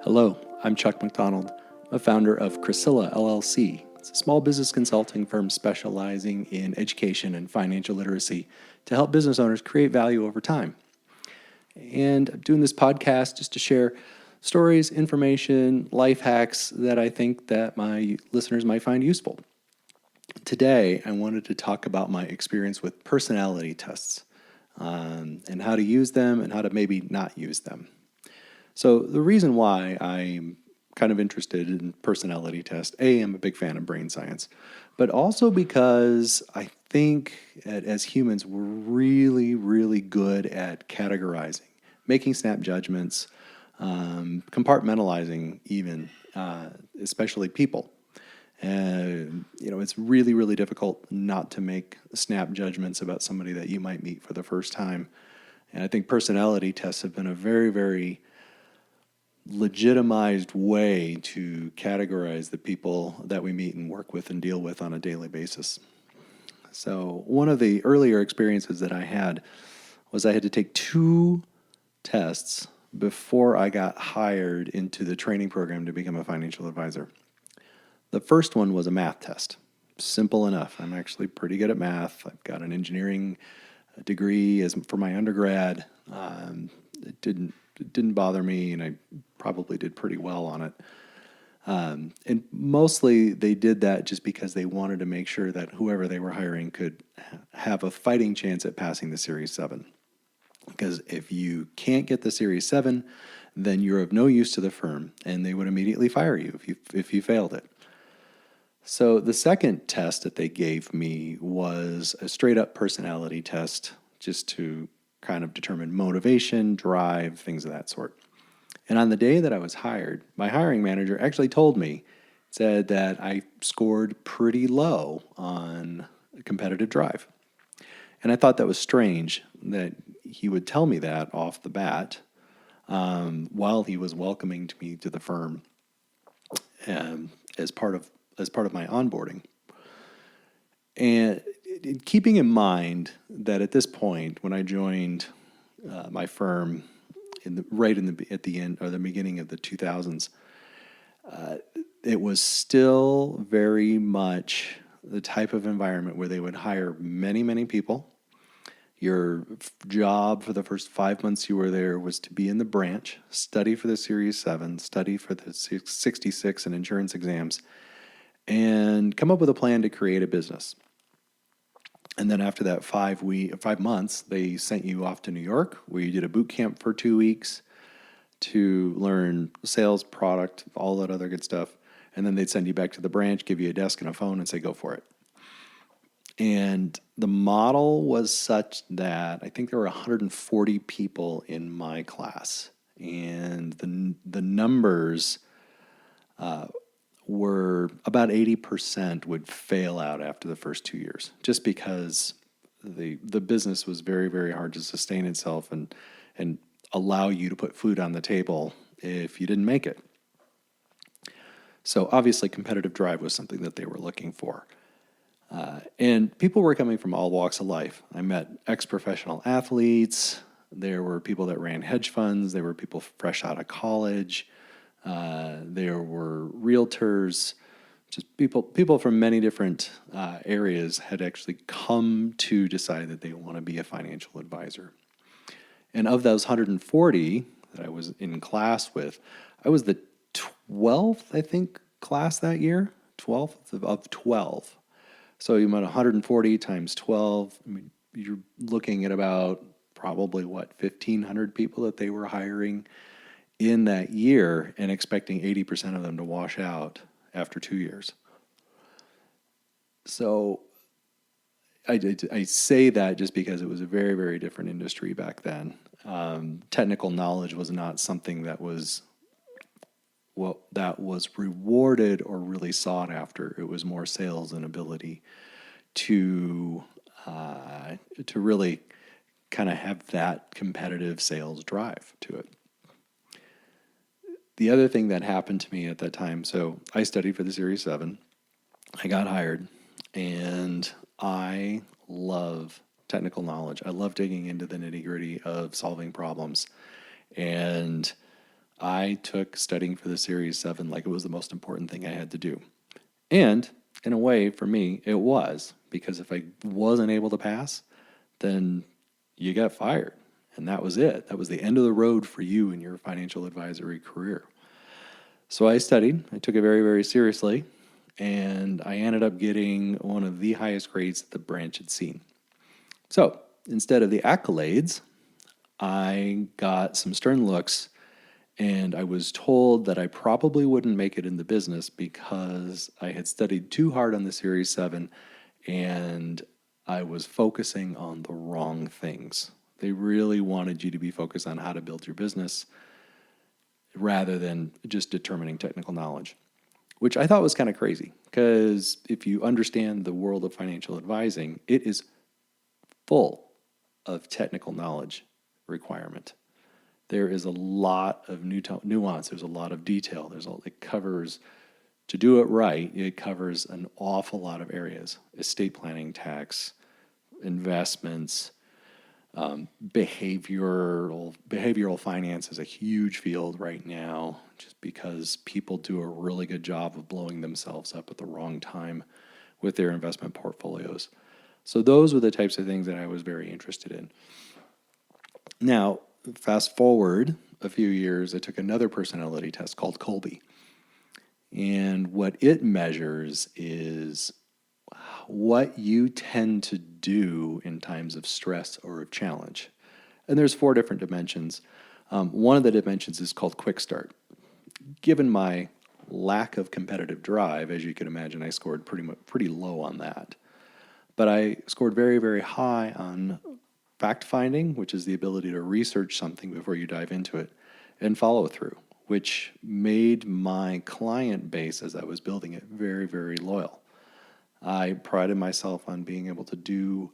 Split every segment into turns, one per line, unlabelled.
Hello, I'm Chuck McDonald, a founder of Chrysilla LLC. It's a small business consulting firm specializing in education and financial literacy to help business owners create value over time. And I'm doing this podcast just to share stories, information, life hacks that I think that my listeners might find useful. Today, I wanted to talk about my experience with personality tests and how to use them and how to maybe not use them. So the reason why I'm kind of interested in personality tests, I'm a big fan of brain science, but also because I think as humans, we're really, really good at categorizing, making snap judgments, compartmentalizing even, especially people. And, it's really, really difficult not to make snap judgments about somebody that you might meet for the first time. And I think personality tests have been a very, very legitimized way to categorize the people that we meet and work with and deal with on a daily basis. So one of the earlier experiences that I had was I had to take 2 tests before I got hired into the training program to become a financial advisor. The first one was a math test. Simple enough. I'm actually pretty good at math. I've got an engineering degree for my undergrad. It didn't bother me, and I probably did pretty well on it. And mostly they did that just because they wanted to make sure that whoever they were hiring could have a fighting chance at passing the Series 7. Because if you can't get the Series 7, then you're of no use to the firm, and they would immediately fire you if you failed it. So the second test that they gave me was a straight-up personality test, just to kind of determine motivation, drive, things of that sort. And on the day that I was hired, my hiring manager actually told me, said that I scored pretty low on competitive drive. And I thought that was strange that he would tell me that off the bat while he was welcoming me to the firm as part of my onboarding. And keeping in mind that at this point, when I joined my firm at the end or the beginning of the 2000s, it was still very much the type of environment where they would hire many, many people. Your job for the first 5 months you were there was to be in the branch, study for the Series 7, study for the 66 and insurance exams, and come up with a plan to create a business. And then after that 5 months, they sent you off to New York, where you did a boot camp for 2 weeks to learn sales, product, all that other good stuff. And then they'd send you back to the branch, give you a desk and a phone, and say, go for it. And the model was such that I think there were 140 people in my class. And the numbers were about 80% would fail out after the first 2 years, just because the business was very, very hard to sustain itself and allow you to put food on the table if you didn't make it. So obviously competitive drive was something that they were looking for. And people were coming from all walks of life. I met ex-professional athletes. There were people that ran hedge funds. There were people fresh out of college. There were realtors, just people from many different areas had actually come to decide that they want to be a financial advisor. And of those 140 that I was in class with, I was the 12th, I think, class that year, 12th of 12. So you went 140 times 12. I mean, you're looking at about probably 1,500 people that they were hiring in that year and expecting 80% of them to wash out after 2 years. So I say that just because it was a very, very different industry back then. Technical knowledge was not something that was rewarded or really sought after. It was more sales and ability to really kind of have that competitive sales drive to it. The other thing that happened to me at that time, so I studied for the Series 7. I got hired, and I love technical knowledge. I love digging into the nitty-gritty of solving problems. And I took studying for the Series 7 like it was the most important thing I had to do. And in a way, for me, it was, because if I wasn't able to pass, then you got fired. And that was it. That was the end of the road for you in your financial advisory career. So I studied, I took it very, very seriously, and I ended up getting one of the highest grades that the branch had seen. So instead of the accolades, I got some stern looks, and I was told that I probably wouldn't make it in the business because I had studied too hard on the Series 7 and I was focusing on the wrong things. They really wanted you to be focused on how to build your business rather than just determining technical knowledge, which I thought was kind of crazy because if you understand the world of financial advising, it is full of technical knowledge requirement. There is a lot of nuance. There's a lot of detail. It covers, to do it right, it covers an awful lot of areas. Estate planning, tax, investments, behavioral finance is a huge field right now just because people do a really good job of blowing themselves up at the wrong time with their investment portfolios. So those were the types of things that I was very interested in. Now, fast forward a few years, I took another personality test called Kolbe. And what it measures is what you tend to do in times of stress or of challenge. And there's 4 different dimensions. One of the dimensions is called Quick Start. Given my lack of competitive drive, as you can imagine, I scored pretty low on that. But I scored very, very high on fact-finding, which is the ability to research something before you dive into it, and follow-through, which made my client base as I was building it very, very loyal. I prided myself on being able to do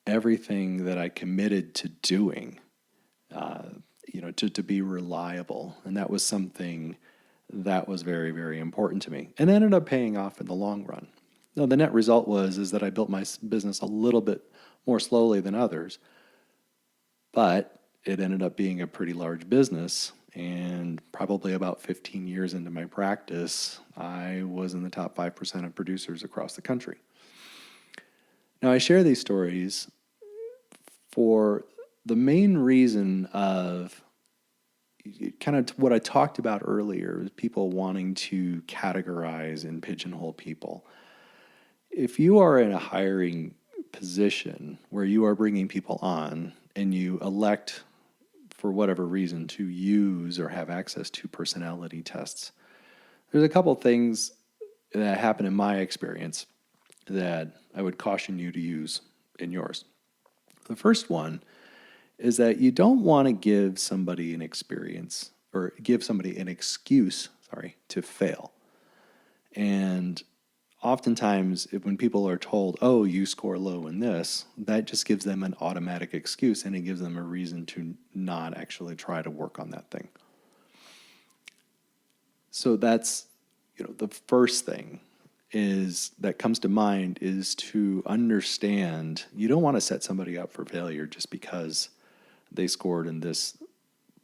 everything that I committed to doing, to be reliable. And that was something that was very, very important to me and ended up paying off in the long run. Now, the net result is that I built my business a little bit more slowly than others, but it ended up being a pretty large business. And probably about 15 years into my practice, I was in the top 5% of producers across the country. Now, I share these stories for the main reason of kind of what I talked about earlier, people wanting to categorize and pigeonhole people. If you are in a hiring position where you are bringing people on and you elect, for whatever reason, to use or have access to personality tests, there's a couple things that happen in my experience that I would caution you to use in yours. The first one is that you don't want to give somebody an excuse, to fail. And oftentimes, when people are told, oh, you score low in this, that just gives them an automatic excuse and it gives them a reason to not actually try to work on that thing. So that's, the first thing that comes to mind is to understand you don't want to set somebody up for failure just because they scored in this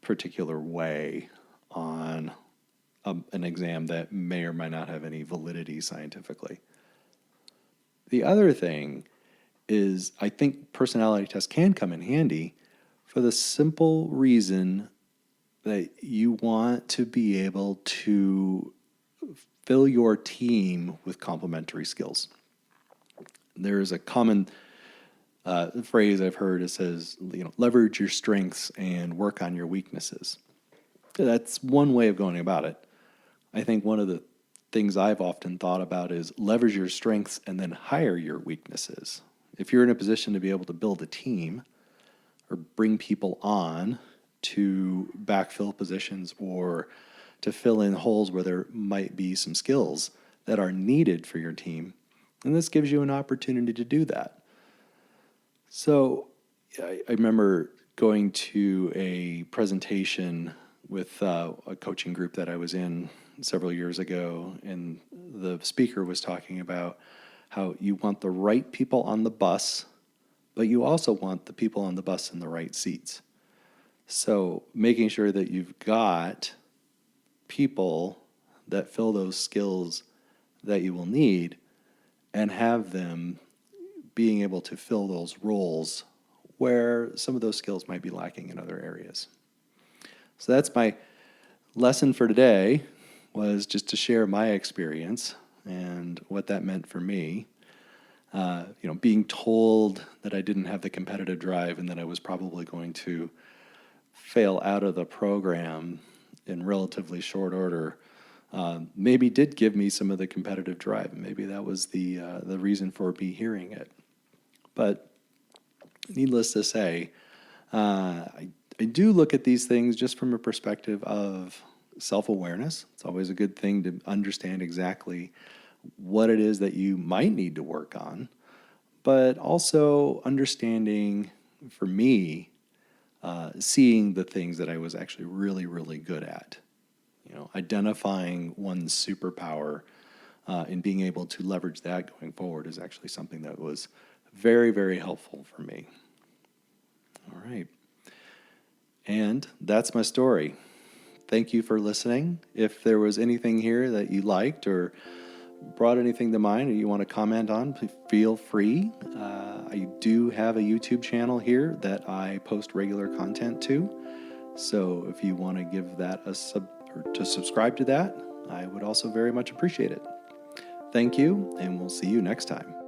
particular way on an exam that may or may not have any validity scientifically. The other thing is I think personality tests can come in handy for the simple reason that you want to be able to fill your team with complementary skills. There is a common phrase I've heard. It says, leverage your strengths and work on your weaknesses. That's one way of going about it. I think one of the things I've often thought about is leverage your strengths and then hire your weaknesses. If you're in a position to be able to build a team or bring people on to backfill positions or to fill in holes where there might be some skills that are needed for your team, and this gives you an opportunity to do that. So I remember going to a presentation with a coaching group that I was in several years ago, and the speaker was talking about how you want the right people on the bus, but you also want the people on the bus in the right seats. So making sure that you've got people that fill those skills that you will need and have them being able to fill those roles where some of those skills might be lacking in other areas. So that's my lesson for today, was just to share my experience and what that meant for me. Being told that I didn't have the competitive drive and that I was probably going to fail out of the program in relatively short order, maybe did give me some of the competitive drive. Maybe that was the reason for me hearing it. But needless to say, I do look at these things just from a perspective of self-awareness. It's always a good thing to understand exactly what it is that you might need to work on, but also understanding, for me, seeing the things that I was actually really, really good at. Identifying one's superpower and being able to leverage that going forward is actually something that was very, very helpful for me. All right. And that's my story. Thank you for listening. If there was anything here that you liked or brought anything to mind or you want to comment on, please feel free. I do have a YouTube channel here that I post regular content to. So if you want to give that to subscribe to that, I would also very much appreciate it. Thank you, and we'll see you next time.